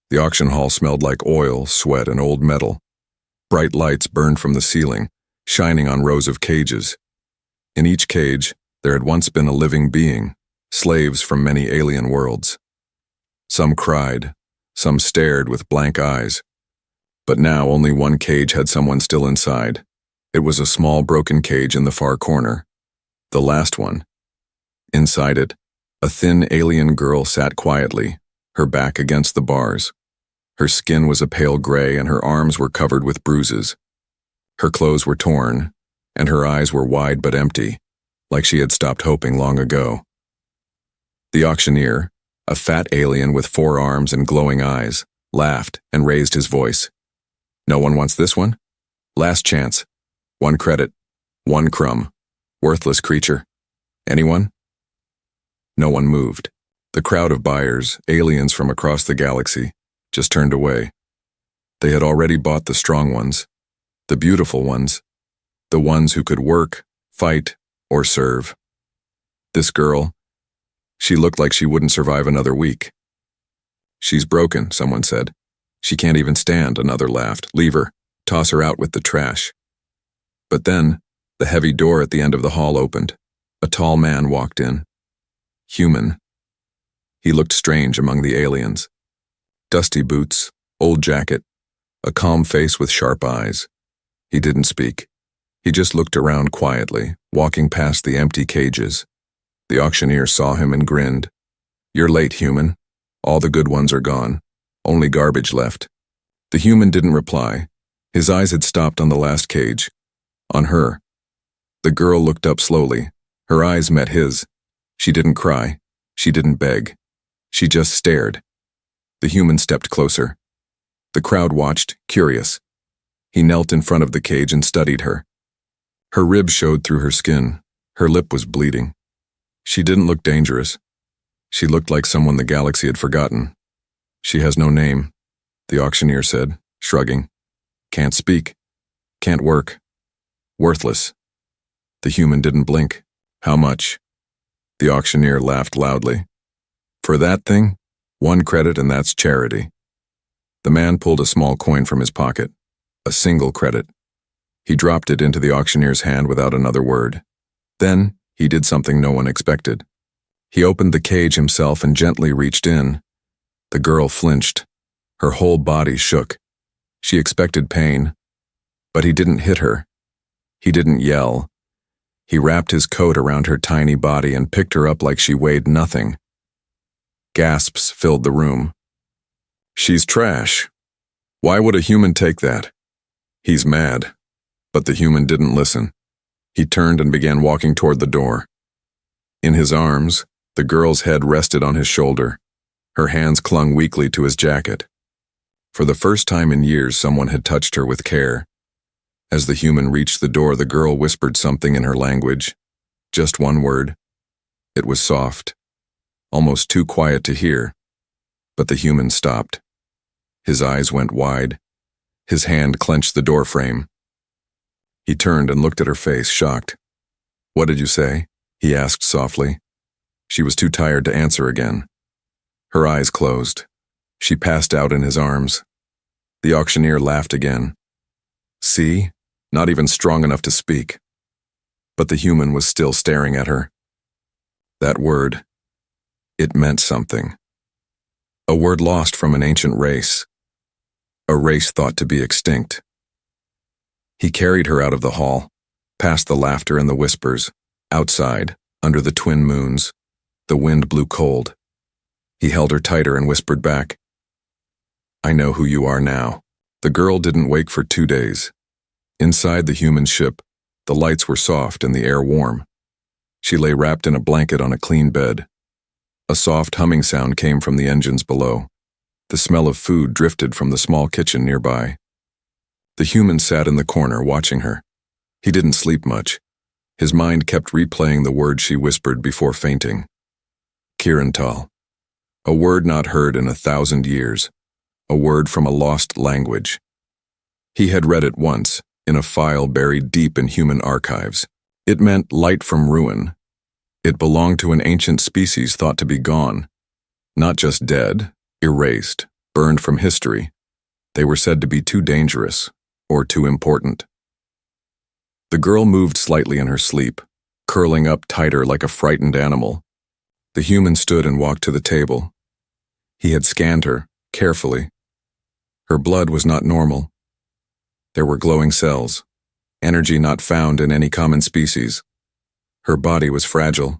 The auction hall smelled like oil, sweat, and old metal. Bright lights burned from the ceiling, shining on rows of cages. In each cage, there had once been a living being, slaves from many alien worlds. Some cried, some stared with blank eyes. But now only one cage had someone still inside. It was a small broken cage in the far corner. The last one. Inside it, a thin alien girl sat quietly, her back against the bars. Her skin was a pale gray and her arms were covered with bruises. Her clothes were torn, and her eyes were wide but empty, like she had stopped hoping long ago. The auctioneer, a fat alien with 4 arms and glowing eyes, laughed and raised his voice. "No one wants this one? Last chance. 1 credit. 1 crumb. Worthless creature. Anyone?" No one moved. The crowd of buyers, aliens from across the galaxy, just turned away. They had already bought the strong ones, the beautiful ones, the ones who could work, fight, or serve. This girl, she looked like she wouldn't survive another week. "She's broken," someone said. "She can't even stand," another laughed. "Leave her. Toss her out with the trash." But then, the heavy door at the end of the hall opened. A tall man walked in. Human. He looked strange among the aliens. Dusty boots, old jacket, a calm face with sharp eyes. He didn't speak. He just looked around quietly, walking past the empty cages. The auctioneer saw him and grinned. "You're late, human. All the good ones are gone. Only garbage left." The human didn't reply. His eyes had stopped on the last cage. On her. The girl looked up slowly. Her eyes met his. She didn't cry. She didn't beg. She just stared. The human stepped closer. The crowd watched, curious. He knelt in front of the cage and studied her. Her ribs showed through her skin. Her lip was bleeding. She didn't look dangerous. She looked like someone the galaxy had forgotten. "She has no name," the auctioneer said, shrugging. "Can't speak. Can't work. Worthless." The human didn't blink. "How much?" The auctioneer laughed loudly. "For that thing, 1 credit and that's charity." The man pulled a small coin from his pocket. A single credit. He dropped it into the auctioneer's hand without another word. Then, he did something no one expected. He opened the cage himself and gently reached in. The girl flinched. Her whole body shook. She expected pain. But he didn't hit her. He didn't yell. He wrapped his coat around her tiny body and picked her up like she weighed nothing. Gasps filled the room. "She's trash. Why would a human take that?" He's mad. But the human didn't listen. He turned and began walking toward the door. In his arms, the girl's head rested on his shoulder. Her hands clung weakly to his jacket. For the first time in years, someone had touched her with care. As the human reached the door, the girl whispered something in her language. Just 1 word. It was soft, almost too quiet to hear. But the human stopped. His eyes went wide. His hand clenched the door frame. He turned and looked at her face, shocked. "What did you say?" he asked softly. She was too tired to answer again. Her eyes closed. She passed out in his arms. The auctioneer laughed again. "See? Not even strong enough to speak." But the human was still staring at her. That word, it meant something. A word lost from an ancient race. A race thought to be extinct. He carried her out of the hall, past the laughter and the whispers, outside, under the twin moons. The wind blew cold. He held her tighter and whispered back, "I know who you are now." The girl didn't wake for 2 days. Inside the human ship, the lights were soft and the air warm. She lay wrapped in a blanket on a clean bed. A soft humming sound came from the engines below. The smell of food drifted from the small kitchen nearby. The human sat in the corner watching her. He didn't sleep much. His mind kept replaying the words she whispered before fainting. Kirantal. A word not heard in 1,000 years. A word from a lost language. He had read it once, in a file buried deep in human archives. It meant light from ruin. It belonged to an ancient species thought to be gone. Not just dead, erased, burned from history. They were said to be too dangerous, or too important. The girl moved slightly in her sleep, curling up tighter like a frightened animal. The human stood and walked to the table. He had scanned her, carefully. Her blood was not normal. There were glowing cells, energy not found in any common species. Her body was fragile,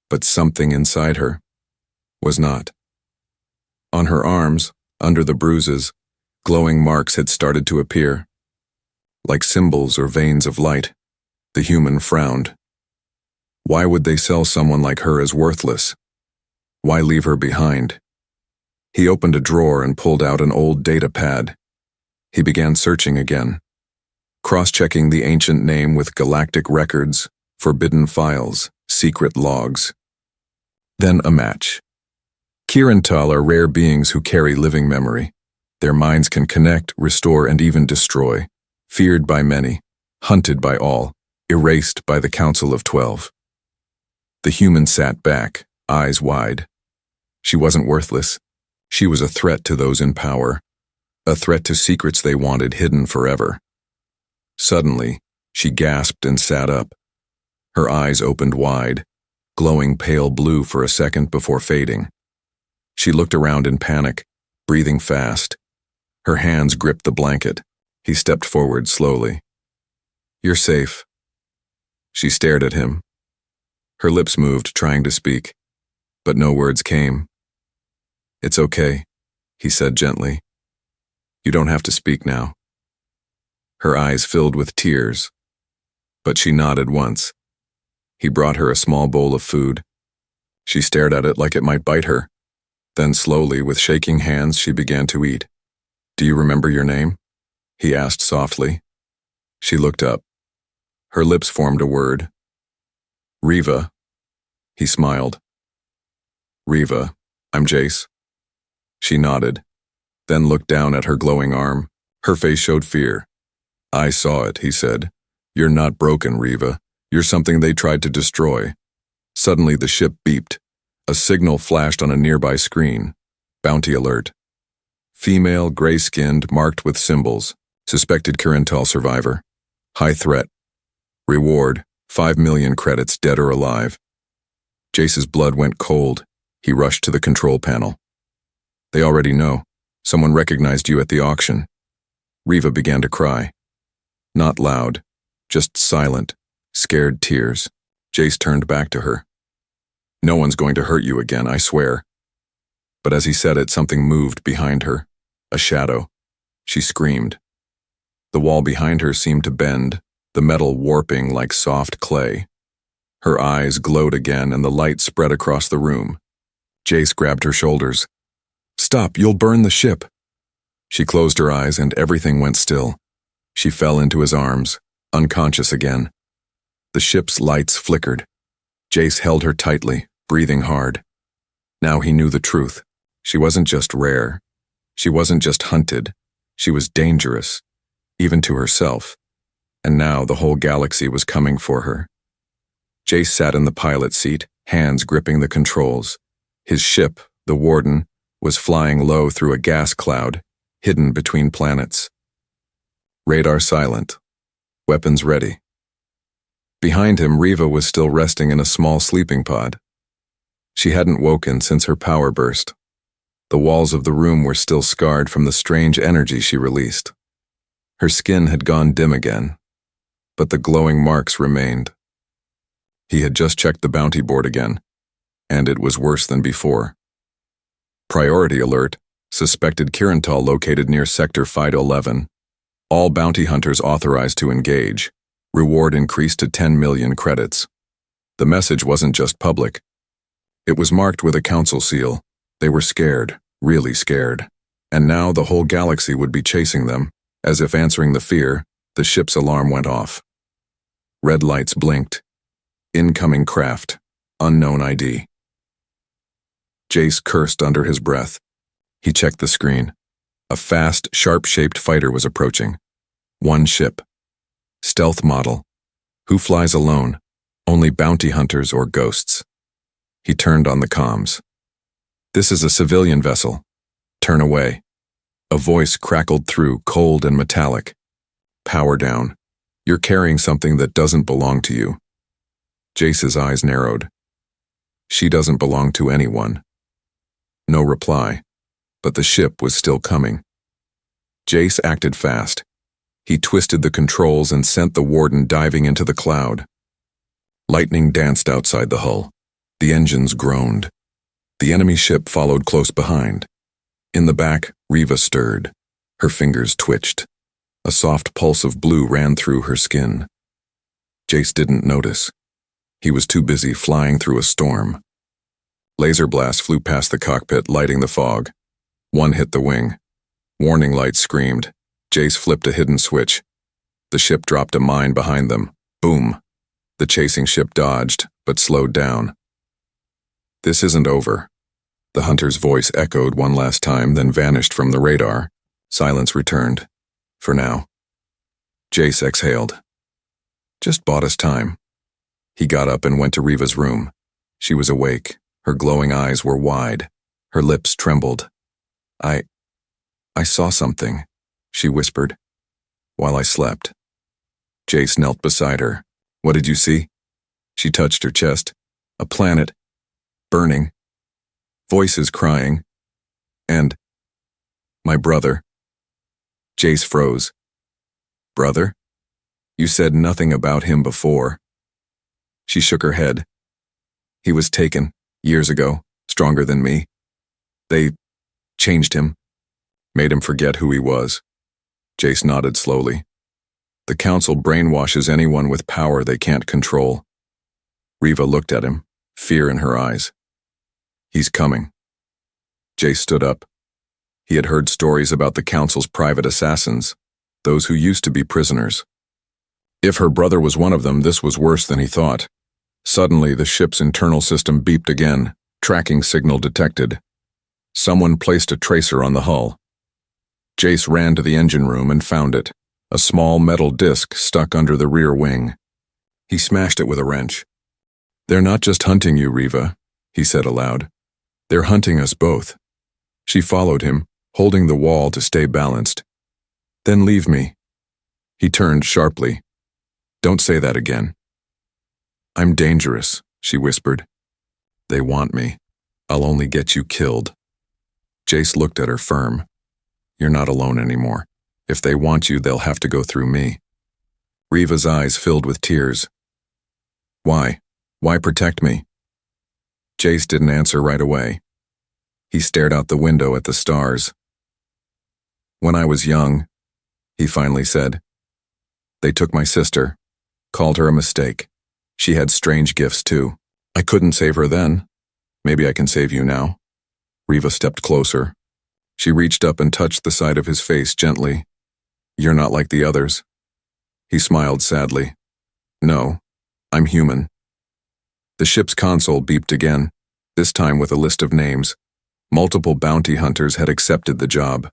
but something inside her was not. On her arms, under the bruises, glowing marks had started to appear. Like symbols or veins of light, the human frowned. Why would they sell someone like her as worthless? Why leave her behind? He opened a drawer and pulled out an old data pad. He began searching again, cross-checking the ancient name with galactic records, forbidden files, secret logs. Then a match. Kirantal are rare beings who carry living memory. Their minds can connect, restore, and even destroy. Feared by many, hunted by all, erased by the Council of 12. The human sat back, eyes wide. She wasn't worthless. She was a threat to those in power, a threat to secrets they wanted hidden forever. Suddenly, she gasped and sat up. Her eyes opened wide, glowing pale blue for a second before fading. She looked around in panic, breathing fast. Her hands gripped the blanket. He stepped forward slowly. "You're safe." She stared at him. Her lips moved, trying to speak, but no words came. "It's okay," he said gently. "You don't have to speak now." Her eyes filled with tears, but she nodded once. He brought her a small bowl of food. She stared at it like it might bite her. Then slowly, with shaking hands, she began to eat. "Do you remember your name?" he asked softly. She looked up. Her lips formed a word. "Riva." He smiled. "Riva, I'm Jace." She nodded, then looked down at her glowing arm. Her face showed fear. "I saw it," he said. "You're not broken, Riva. You're something they tried to destroy." Suddenly the ship beeped. A signal flashed on a nearby screen. Bounty alert. Female, gray-skinned, marked with symbols. Suspected Kirantal survivor. High threat. Reward, 5 million credits, dead or alive. Jace's blood went cold. He rushed to the control panel. "They already know. Someone recognized you at the auction." Riva began to cry. Not loud, just silent, scared tears. Jace turned back to her. "No one's going to hurt you again, I swear." But as he said it, something moved behind her. A shadow. She screamed. The wall behind her seemed to bend, the metal warping like soft clay. Her eyes glowed again and the light spread across the room. Jace grabbed her shoulders. "Stop, you'll burn the ship." She closed her eyes and everything went still. She fell into his arms, unconscious again. The ship's lights flickered. Jace held her tightly, breathing hard. Now he knew the truth. She wasn't just rare. She wasn't just hunted. She was dangerous, even to herself. And now the whole galaxy was coming for her. Jace sat in the pilot seat, hands gripping the controls. His ship, the Warden, was flying low through a gas cloud, hidden between planets. Radar silent. Weapons ready. Behind him, Riva was still resting in a small sleeping pod. She hadn't woken since her power burst. The walls of the room were still scarred from the strange energy she released. Her skin had gone dim again, but the glowing marks remained. He had just checked the bounty board again, and it was worse than before. Priority alert, suspected Kirantal located near Sector 511. All bounty hunters authorized to engage. Reward increased to 10 million credits. The message wasn't just public. It was marked with a council seal. They were scared, really scared. And now the whole galaxy would be chasing them. As if answering the fear, the ship's alarm went off. Red lights blinked. Incoming craft. Unknown ID. Jace cursed under his breath. He checked the screen. A fast, sharp-shaped fighter was approaching. One ship. Stealth model. Who flies alone? Only bounty hunters or ghosts. He turned on the comms. "This is a civilian vessel. Turn away." A voice crackled through, cold and metallic. Power down. You're carrying something that doesn't belong to you. Jace's eyes narrowed. She doesn't belong to anyone. No reply, but the ship was still coming. Jace acted fast. He twisted the controls and sent the warden diving into the cloud. Lightning danced outside the hull. The engines groaned. The enemy ship followed close behind. In the back, Riva stirred. Her fingers twitched. A soft pulse of blue ran through her skin. Jace didn't notice. He was too busy flying through a storm. Laser blasts flew past the cockpit, lighting the fog. One hit the wing. Warning lights screamed. Jace flipped a hidden switch. The ship dropped a mine behind them. Boom. The chasing ship dodged, but slowed down. This isn't over. The hunter's voice echoed one last time, then vanished from the radar. Silence returned. For now. Jace exhaled. Just bought us time. He got up and went to Riva's room. She was awake. Her glowing eyes were wide. Her lips trembled. I saw something, she whispered, while I slept. Jace knelt beside her. What did you see? She touched her chest. A planet. Burning. Voices crying. And my brother. Jace froze. Brother? You said nothing about him before. She shook her head. He was taken, years ago, stronger than me. They changed him, made him forget who he was. Jace nodded slowly. The council brainwashes anyone with power they can't control. Riva looked at him, fear in her eyes. He's coming. Jace stood up. He had heard stories about the council's private assassins, those who used to be prisoners. If her brother was one of them, this was worse than he thought. Suddenly, the ship's internal system beeped again, tracking signal detected. Someone placed a tracer on the hull. Jace ran to the engine room and found it, a small metal disc stuck under the rear wing. He smashed it with a wrench. They're not just hunting you, Riva, he said aloud. They're hunting us both. She followed him, holding the wall to stay balanced. Then leave me. He turned sharply. Don't say that again. I'm dangerous, she whispered. They want me. I'll only get you killed. Jace looked at her firm. You're not alone anymore. If they want you, they'll have to go through me. Riva's eyes filled with tears. Why? Why protect me? Jace didn't answer right away. He stared out the window at the stars. When I was young, he finally said, they took my sister, called her a mistake. She had strange gifts too. I couldn't save her then. Maybe I can save you now. Riva stepped closer. She reached up and touched the side of his face gently. You're not like the others. He smiled sadly. No, I'm human. The ship's console beeped again, this time with a list of names. Multiple bounty hunters had accepted the job.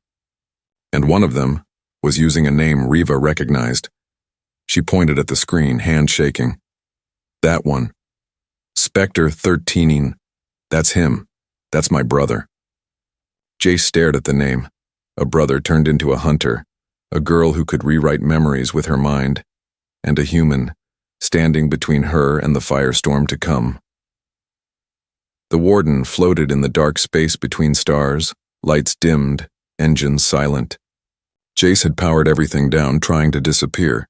And one of them was using a name Riva recognized. She pointed at the screen, hand shaking. That one. Spectre 13. That's him. That's my brother. Jace stared at the name. A brother turned into a hunter, a girl who could rewrite memories with her mind, and a human, standing between her and the firestorm to come. The warden floated in the dark space between stars, lights dimmed, engines silent. Jace had powered everything down, trying to disappear,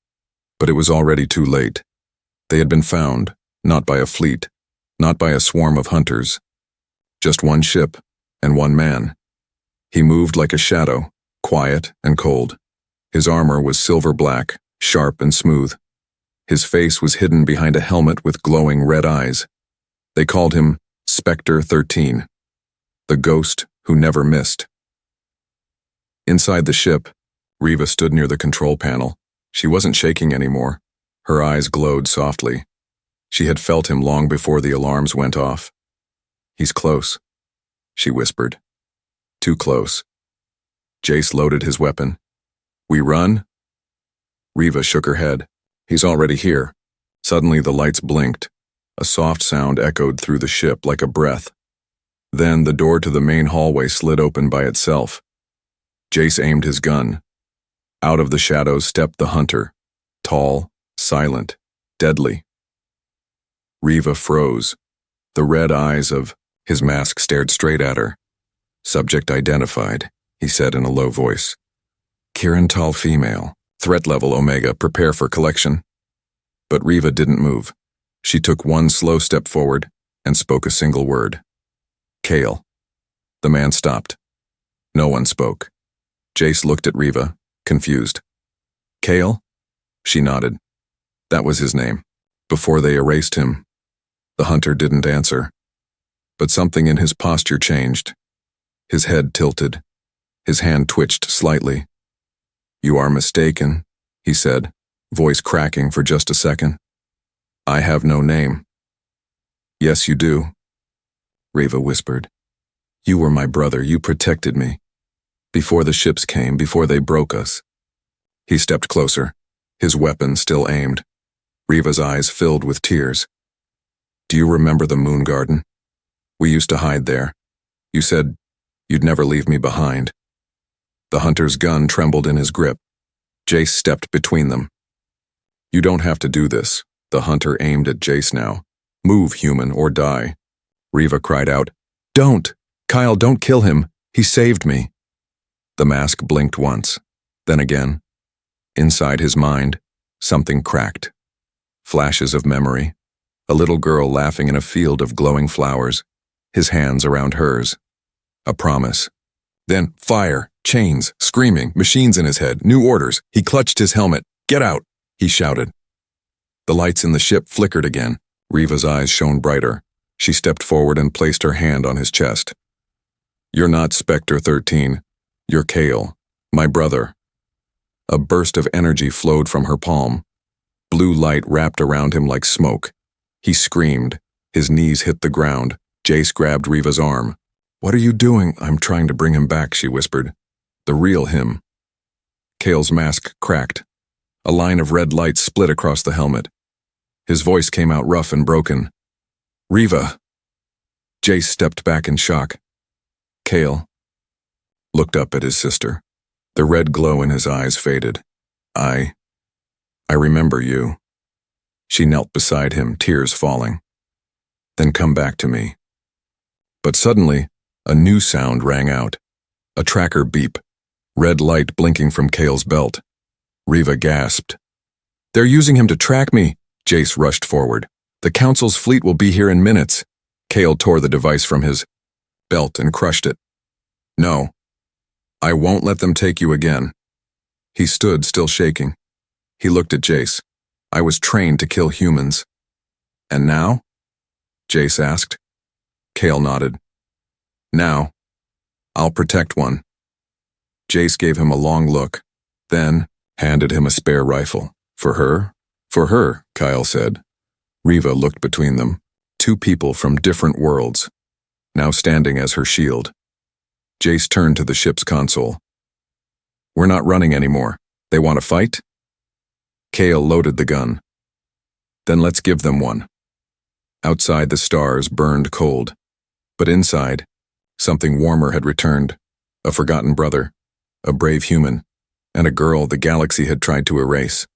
but it was already too late. They had been found, not by a fleet, not by a swarm of hunters. Just one ship, and one man. He moved like a shadow, quiet and cold. His armor was silver black, sharp and smooth. His face was hidden behind a helmet with glowing red eyes. They called him Spectre 13, the ghost who never missed. Inside the ship, Riva stood near the control panel. She wasn't shaking anymore. Her eyes glowed softly. She had felt him long before the alarms went off. He's close, she whispered. Too close. Jace loaded his weapon. We run? Riva shook her head. He's already here. Suddenly the lights blinked. A soft sound echoed through the ship like a breath. Then the door to the main hallway slid open by itself. Jace aimed his gun. Out of the shadows stepped the hunter, tall, silent, deadly. Riva froze. The red eyes of his mask stared straight at her. "Subject identified," he said in a low voice. "Kiran Tall female. Threat level Omega. Prepare for collection." But Riva didn't move. She took one slow step forward and spoke a single word. "Kale." The man stopped. No one spoke. Jace looked at Riva, confused. "Kale?" She nodded. That was his name. Before they erased him. The hunter didn't answer. But something in his posture changed. His head tilted. His hand twitched slightly. "You are mistaken," he said, voice cracking for just a second. "I have no name." "Yes, you do," Riva whispered. "You were my brother. You protected me. Before the ships came, before they broke us." He stepped closer, his weapon still aimed. Riva's eyes filled with tears. "Do you remember the moon garden? We used to hide there. You said you'd never leave me behind." The hunter's gun trembled in his grip. Jace stepped between them. "You don't have to do this." The hunter aimed at Jace now. "Move, human, or die." Riva cried out, "Don't! Kyle, don't kill him. He saved me." The mask blinked once, then again. Inside his mind, something cracked. Flashes of memory. A little girl laughing in a field of glowing flowers, his hands around hers. A promise. Then fire, chains, screaming, machines in his head, new orders. He clutched his helmet. "Get out!" he shouted. The lights in the ship flickered again. Riva's eyes shone brighter. She stepped forward and placed her hand on his chest. "You're not Spectre 13. You're Kale, my brother." A burst of energy flowed from her palm. Blue light wrapped around him like smoke. He screamed. His knees hit the ground. Jace grabbed Riva's arm. "What are you doing?" "I'm trying to bring him back," she whispered. "The real him." Kale's mask cracked. A line of red light split across the helmet. His voice came out rough and broken. "Riva!" Jace stepped back in shock. Kale looked up at his sister. The red glow in his eyes faded. I remember you." She knelt beside him, tears falling. "Then come back to me." But suddenly, a new sound rang out. A tracker beep. Red light blinking from Kale's belt. Riva gasped. "They're using him to track me!" Jace rushed forward. "The Council's fleet will be here in minutes." Kale tore the device from his belt and crushed it. "No. I won't let them take you again." He stood, still shaking. He looked at Jace. "I was trained to kill humans." "And now?" Jace asked. Kale nodded. "Now, I'll protect one." Jace gave him a long look, then handed him a spare rifle. "For her?" "For her," Kyle said. Riva looked between them. Two people from different worlds, now standing as her shield. Jace turned to the ship's console. "We're not running anymore. They want to fight?" Kale loaded the gun. "Then let's give them one." Outside, the stars burned cold. But inside, something warmer had returned. A forgotten brother, a brave human, and a girl the galaxy had tried to erase.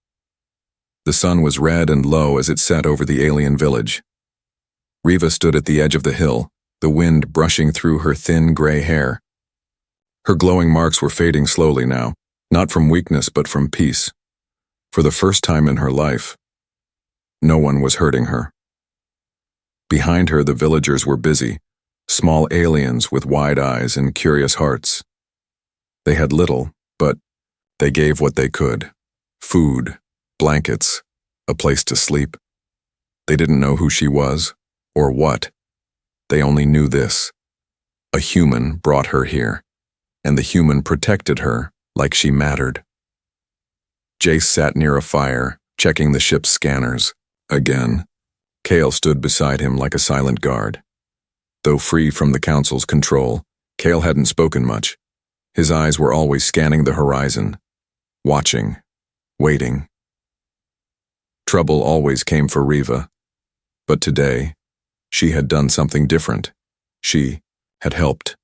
The sun was red and low as it set over the alien village. Riva stood at the edge of the hill, the wind brushing through her thin gray hair. Her glowing marks were fading slowly now, not from weakness but from peace. For the first time in her life, no one was hurting her. Behind her, the villagers were busy, small aliens with wide eyes and curious hearts. They had little, but they gave what they could. Food, blankets, a place to sleep. They didn't know who she was, or what. They only knew this. A human brought her here, and the human protected her like she mattered. Jace sat near a fire, checking the ship's scanners. Again, Kale stood beside him like a silent guard. Though free from the Council's control, Kale hadn't spoken much. His eyes were always scanning the horizon, watching, waiting. Trouble always came for Riva, but today, she had done something different. She had helped.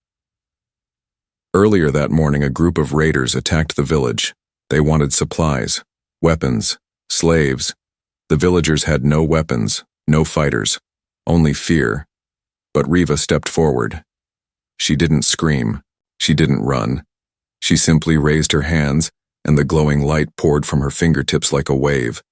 Earlier that morning, a group of raiders attacked the village. They wanted supplies, weapons, slaves. The villagers had no weapons, no fighters, only fear. But Riva stepped forward. She didn't scream. She didn't run. She simply raised her hands, and the glowing light poured from her fingertips like a wave.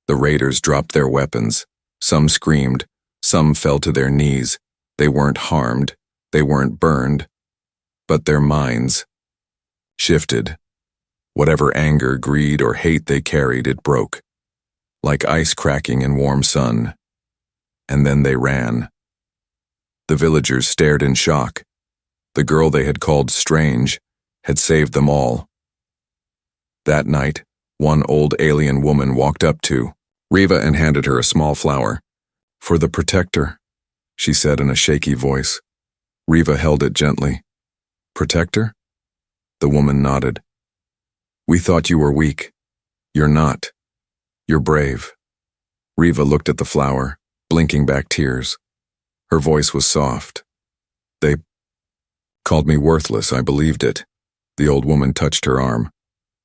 The raiders dropped their weapons. Some screamed. Some fell to their knees. They weren't harmed. They weren't burned. But their minds shifted. Whatever anger, greed, or hate they carried, it broke. Like ice cracking in warm sun. And then they ran. The villagers stared in shock. The girl they had called strange had saved them all. That night, one old alien woman walked up to Riva and handed her a small flower. "For the protector," she said in a shaky voice. Riva held it gently. "Protector?" The woman nodded. "We thought you were weak. You're not. You're brave." Riva looked at the flower, blinking back tears. Her voice was soft. "They called me worthless. I believed it." The old woman touched her arm.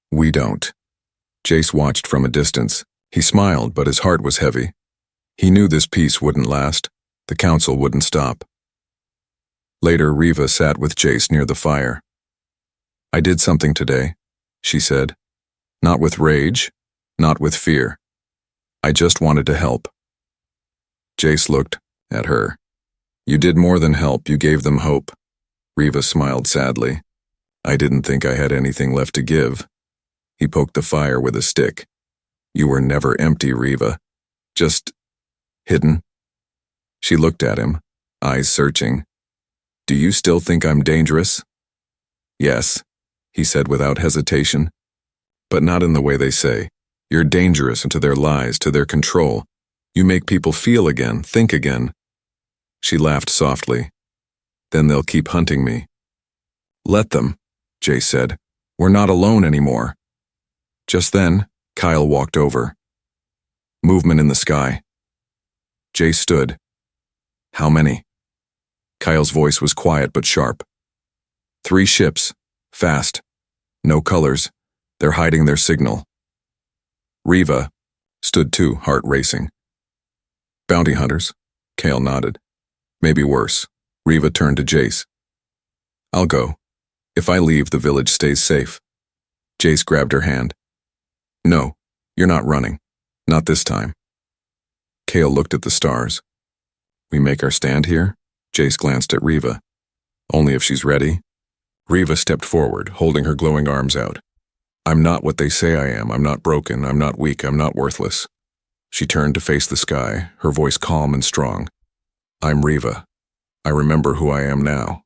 "We don't." Jace watched from a distance. He smiled, but his heart was heavy. He knew this peace wouldn't last. The council wouldn't stop. Later, Riva sat with Jace near the fire. "I did something today," she said. "Not with rage, not with fear. I just wanted to help." Jace looked at her. "You did more than help, you gave them hope." Riva smiled sadly. "I didn't think I had anything left to give." He poked the fire with a stick. "You were never empty, Riva. Just hidden." She looked at him, eyes searching. "Do you still think I'm dangerous?" "Yes," he said without hesitation. "But not in the way they say. You're dangerous to their lies, to their control. You make people feel again, think again." She laughed softly. "Then they'll keep hunting me." "Let them," Jay said. "We're not alone anymore." Just then, Kyle walked over. Movement in the sky. Jay stood. "How many?" Kyle's voice was quiet but sharp. "3 ships. Fast. No colors. They're hiding their signal." Riva stood too, heart racing. "Bounty hunters?" Kale nodded. "Maybe worse." Riva turned to Jace. "I'll go. If I leave, the village stays safe." Jace grabbed her hand. "No, you're not running. Not this time." Kale looked at the stars. "We make our stand here?" Jace glanced at Riva. "Only if she's ready." Riva stepped forward, holding her glowing arms out. "I'm not what they say I am. I'm not broken. I'm not weak. I'm not worthless." She turned to face the sky, her voice calm and strong. "I'm Riva. I remember who I am now."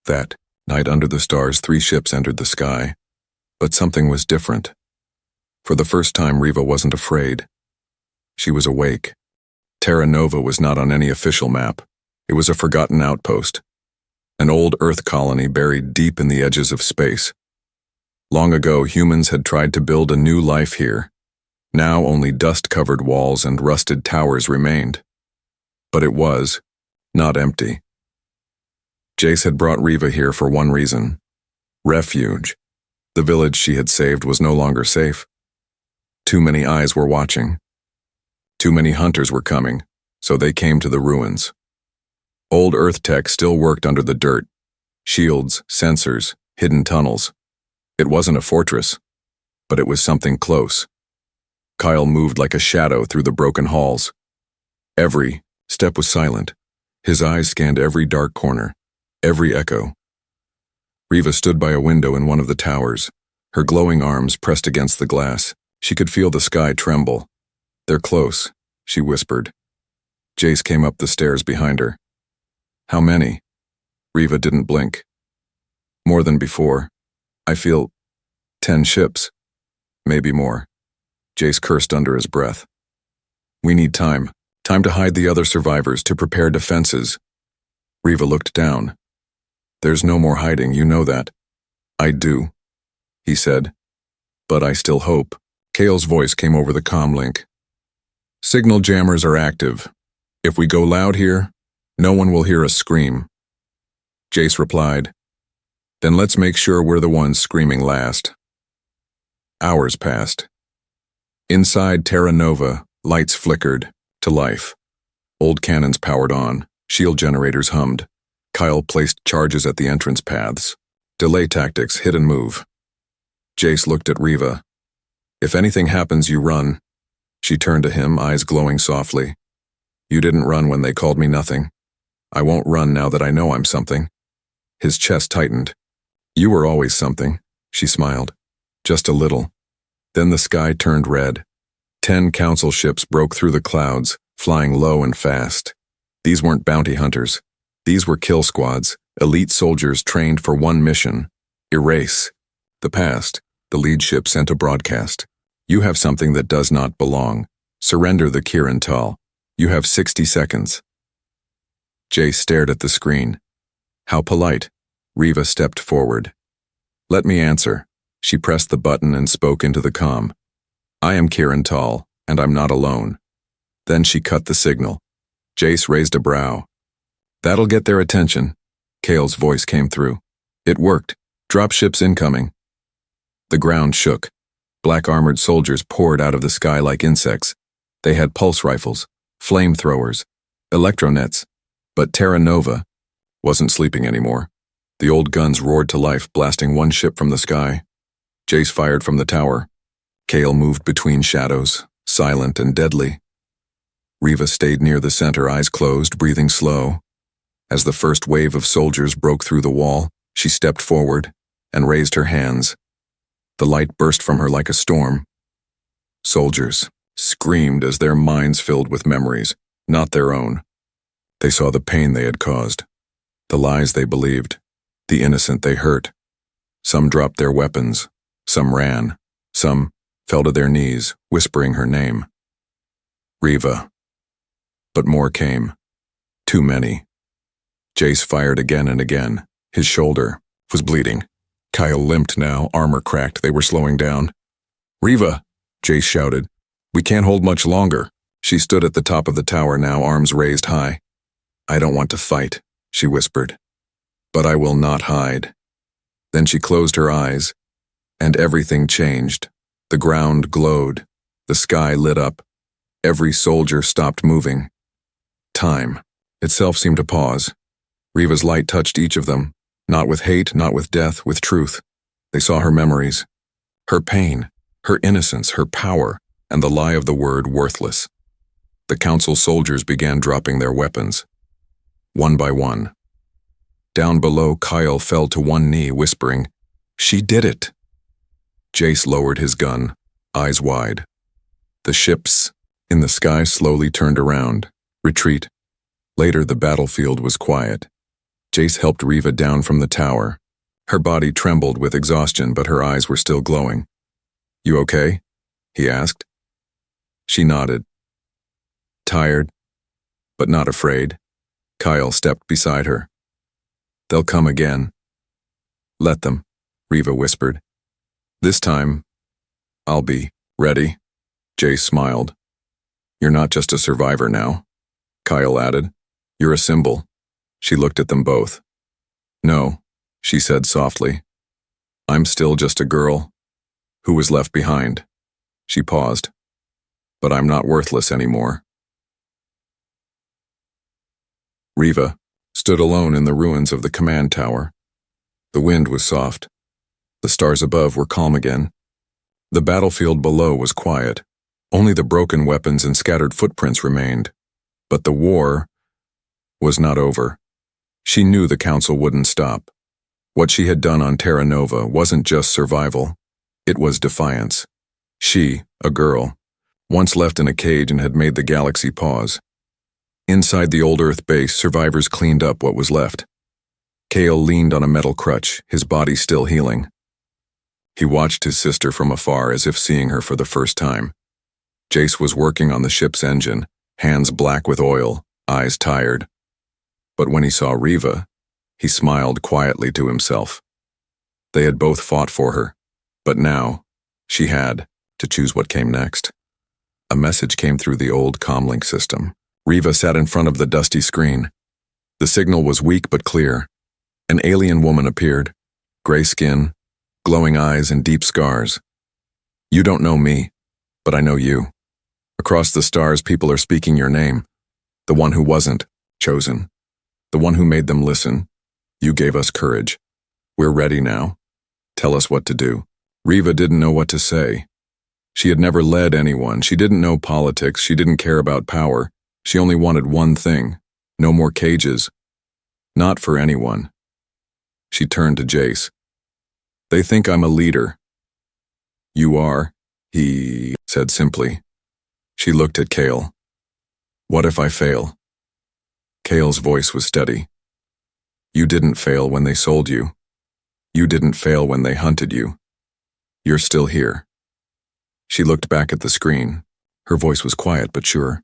That night under the stars, 3 ships entered the sky. But something was different. For the first time, Riva wasn't afraid. She was awake. Terra Nova was not on any official map. It was a forgotten outpost. An old Earth colony buried deep in the edges of space. Long ago, humans had tried to build a new life here. Now only dust-covered walls and rusted towers remained. But it was not empty. Jace had brought Riva here for one reason: refuge. The village she had saved was no longer safe. Too many eyes were watching. Too many hunters were coming, so they came to the ruins. Old Earth tech still worked under the dirt. Shields, sensors, hidden tunnels. It wasn't a fortress, but it was something close. Kyle moved like a shadow through the broken halls. Every step was silent. His eyes scanned every dark corner, every echo. Riva stood by a window in one of the towers, her glowing arms pressed against the glass. She could feel the sky tremble. "They're close," she whispered. Jace came up the stairs behind her. "How many?" Riva didn't blink. "More than before. I feel 10 ships. Maybe more." Jace cursed under his breath. "We need time. Time to hide the other survivors, to prepare defenses." Riva looked down. "There's no more hiding, you know that." "I do," he said. "But I still hope." Kale's voice came over the comm link. "Signal jammers are active. If we go loud here, no one will hear us scream." Jace replied, Then let's make sure we're the ones screaming last. Hours passed. Inside Terra Nova, lights flickered to life. Old cannons powered on, shield generators hummed. Kyle placed charges at the entrance paths. Delay tactics, hit and move. Jace looked at Riva. If anything happens, you run. She turned to him, eyes glowing softly. You didn't run when they called me nothing. I won't run now that I know I'm something. His chest tightened. You were always something, she smiled. Just a little. Then the sky turned red. 10 council ships broke through the clouds, flying low and fast. These weren't bounty hunters. These were kill squads, elite soldiers trained for one mission: erase the past. The lead ship sent a broadcast. You have something that does not belong. Surrender the Kirin Tal. You have 60 seconds. Jay stared at the screen. How polite. Riva stepped forward. Let me answer. She pressed the button and spoke into the comm. I am Kirin Tal, and I'm not alone. Then she cut the signal. Jace raised a brow. That'll get their attention. Kale's voice came through. It worked. Dropships incoming. The ground shook. Black armored soldiers poured out of the sky like insects. They had pulse rifles, flamethrowers, electronets. But Terra Nova wasn't sleeping anymore. The old guns roared to life, blasting one ship from the sky. Jace fired from the tower. Kale moved between shadows, silent and deadly. Riva stayed near the center, eyes closed, breathing slow. As the first wave of soldiers broke through the wall, she stepped forward and raised her hands. The light burst from her like a storm. Soldiers screamed as their minds filled with memories, not their own. They saw the pain they had caused, the lies they believed, the innocent they hurt. Some dropped their weapons, some ran, some fell to their knees, whispering her name. Riva. But more came. Too many. Jace fired again and again. His shoulder was bleeding. Kyle limped now, armor cracked. They were slowing down. Riva, Jace shouted. We can't hold much longer. She stood at the top of the tower now, arms raised high. I don't want to fight, she whispered. But I will not hide. Then she closed her eyes, and everything changed. The ground glowed. The sky lit up. Every soldier stopped moving. Time itself seemed to pause. Riva's light touched each of them. Not with hate, not with death, with truth. They saw her memories, her pain, her innocence, her power, and the lie of the word worthless. The council soldiers began dropping their weapons, one by one. Down below, Kyle fell to one knee, whispering, She did it. Jace lowered his gun, eyes wide. The ships in the sky slowly turned around. Retreat. Later, the battlefield was quiet. Jace helped Riva down from the tower. Her body trembled with exhaustion, but her eyes were still glowing. You okay? He asked. She nodded. Tired, but not afraid. Kyle stepped beside her. They'll come again. Let them, Riva whispered. This time, I'll be ready. Jace smiled. You're not just a survivor now, Kyle added. You're a symbol. She looked at them both. No, she said softly. I'm still just a girl who was left behind. She paused. But I'm not worthless anymore. Riva stood alone in the ruins of the command tower. The wind was soft. The stars above were calm again. The battlefield below was quiet. Only the broken weapons and scattered footprints remained. But the war was not over. She knew the council wouldn't stop. What she had done on Terra Nova wasn't just survival. It was defiance. She, a girl, once left in a cage and had made the galaxy pause. Inside the old Earth base, survivors cleaned up what was left. Kale leaned on a metal crutch, his body still healing. He watched his sister from afar as if seeing her for the first time. Jace was working on the ship's engine, hands black with oil, eyes tired. But when he saw Riva, he smiled quietly to himself. They had both fought for her, but now she had to choose what came next. A message came through the old comlink system. Riva sat in front of the dusty screen. The signal was weak but clear. An alien woman appeared. gray skin, glowing eyes, and deep scars. You don't know me, but I know you. Across the stars, people are speaking your name. The one who wasn't chosen. The one who made them listen. You gave us courage. We're ready now. Tell us what to do. Riva didn't know what to say. She had never led anyone. She didn't know politics. She didn't care about power. She only wanted one thing. No more cages. Not for anyone. She turned to Jace. They think I'm a leader. You are, he said simply. She looked at Kale. What if I fail? Kale's voice was steady. You didn't fail when they sold you. You didn't fail when they hunted you. You're still here. She looked back at the screen. Her voice was quiet but sure.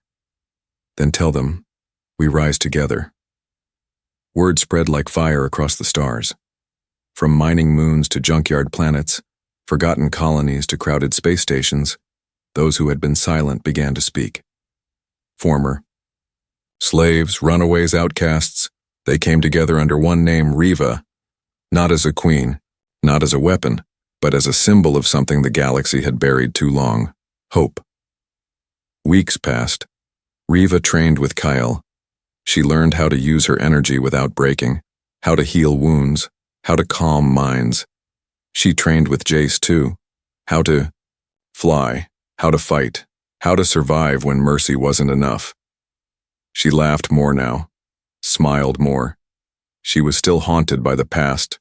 Then tell them, we rise together. Word spread like fire across the stars. From mining moons to junkyard planets, forgotten colonies to crowded space stations, those who had been silent began to speak. Former slaves, runaways, outcasts, they came together under one name, Riva, not as a queen, not as a weapon, but as a symbol of something the galaxy had buried too long, hope. Weeks passed. Riva trained with Kyle. She learned how to use her energy without breaking, how to heal wounds, how to calm minds. She trained with Jace too, how to fly, how to fight, how to survive when mercy wasn't enough. She laughed more now, smiled more. She was still haunted by the past,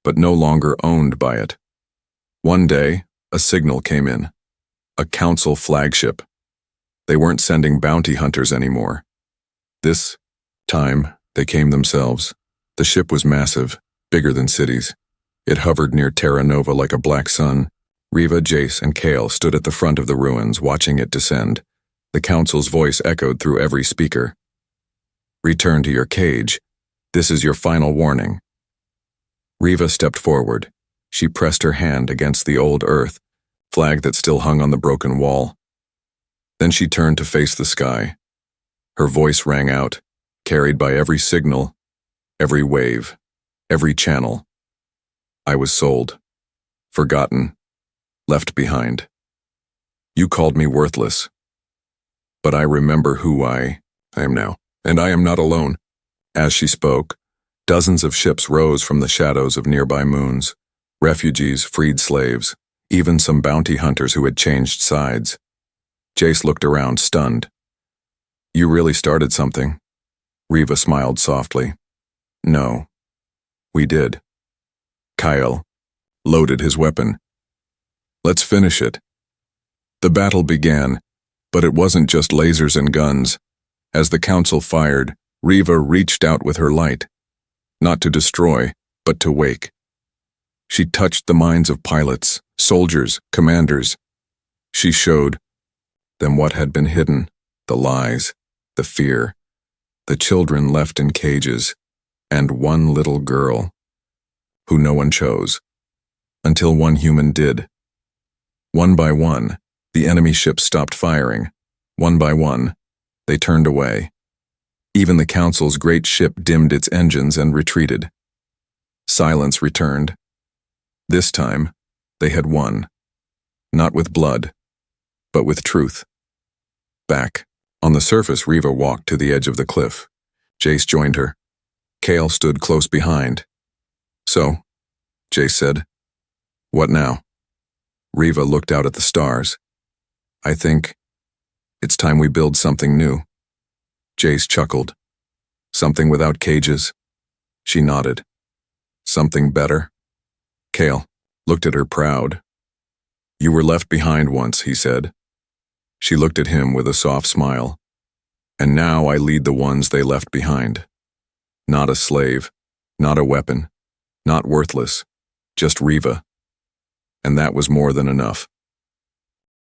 but no longer owned by it. One day, a signal came in. A council flagship. They weren't sending bounty hunters anymore. This time, they came themselves. The ship was massive, bigger than cities. It hovered near Terra Nova like a black sun. Riva, Jace, and Kale stood at the front of the ruins, watching it descend. The council's voice echoed through every speaker. Return to your cage. This is your final warning. Riva stepped forward. She pressed her hand against the old earth, flag that still hung on the broken wall. Then she turned to face the sky. Her voice rang out, carried by every signal, every wave, every channel. I was sold, forgotten, left behind. You called me worthless, but I remember who I am now, and I am not alone. As she spoke, dozens of ships rose from the shadows of nearby moons. Refugees, freed slaves, even some bounty hunters who had changed sides. Jace looked around, stunned. You really started something. Riva smiled softly. No, we did. Kyle loaded his weapon. Let's finish it. The battle began, but it wasn't just lasers and guns. As the council fired, Riva reached out with her light. Not to destroy, but to wake. She touched the minds of pilots, soldiers, commanders. She showed them what had been hidden, the lies, the fear, the children left in cages, and one little girl, who no one chose, until one human did. One by one, the enemy ships stopped firing. One by one, they turned away. Even the council's great ship dimmed its engines and retreated. Silence returned. This time, they had won. Not with blood, but with truth. Back. On the surface, Riva walked to the edge of the cliff. Jace joined her. Kale stood close behind. So, Jace said, what now? Riva looked out at the stars. I think it's time we build something new. Jace chuckled. Something without cages? She nodded. Something better? Kale looked at her proud. You were left behind once, he said. She looked at him with a soft smile. And now I lead the ones they left behind. Not a slave, not a weapon, not worthless, just Riva. And that was more than enough.